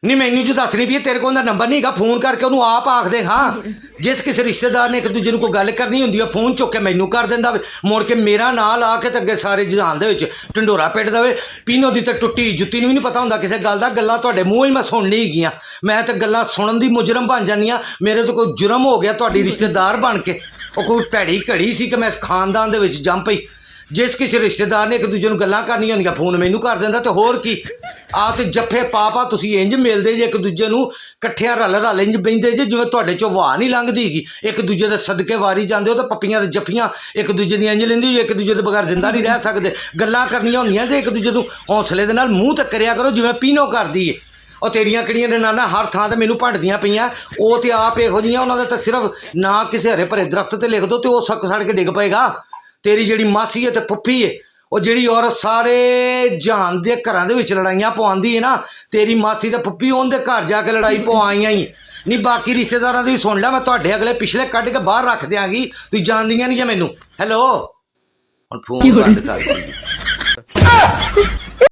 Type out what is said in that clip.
नहीं मैनू जो दस नहीं पी तेरे को नंबर नहीं है फोन करके उन्होंने आप आख दे हाँ जिस किसी रिश्तेदार ने एक दूजे को गल करनी होंगी फोन चुक के मैनू कर देंदा मुड़ के मेरा नाम ला के अगे सारे जहान दे ढंडोरा पिट दे पीनो की तो टुट्टी जुत्ती भी नहीं पता होंगे किसी गल का गल्लां तुहाडे मूँह ही मैं सुन नहीं गईयां मैं तो गल्लां सुनन दी मुजरम बन जानी मेरे तो कोई जुर्म हो गया तुहाडी रिश्तेदार बन के वो कोई भैड़ी घड़ी सी कि मैं इस खानदान दे विच जंम पई जिस किसी रिश्तेदार ने एक दूजे को गल्लां करनी होंदियां फोन मैनू कर दिंदा तो होर की आ तो जफ्फे पा तुसीं इंज मिलदे जे एक दूजे नूं कट्ठियां रल रल इंज बहिंदे जे जिवें तुहाडे चों वाह नहीं लंघदी गी एक दूजे दे सदके वारी जांदे हो तो पप्पियां ते जफ्फियां एक दूजे दी इंज लैंदी एक दूजे दे बगैर जिंदा नहीं रह सकदे गल्लां करनियां होंदियां ते एक दूजे नूं हौसले दे नाल मूँह ते करिया करो जिवें पीनो करदी है और तेरियां किड़ियां ननाना हर थां ते मैनू भंडदियां पईयां वो तो आप इहो जिहियां उन्हां दा तां सिर्फ ना किसी हरे भरे दरख्त ते लिख दो तो वो सक सड़ के डिग पेगा तेरी जिहड़ी मासी है ते पुप्पी है वो जिहड़ी औरत सारे जहान दे घरां दे विच लड़ाइयां पवांदी है ना तेरी मासी ते पुप्पी उहदे घर जाके लड़ाई पवाइयां ही नहीं बाकी रिश्तेदारां दी सुन लै मैं तुहाडे अगले पिछले कढ के बाहर रख दिआंगी तुसीं जानदियां नहीं जे मैनू हैलो हुण फोन बंद कर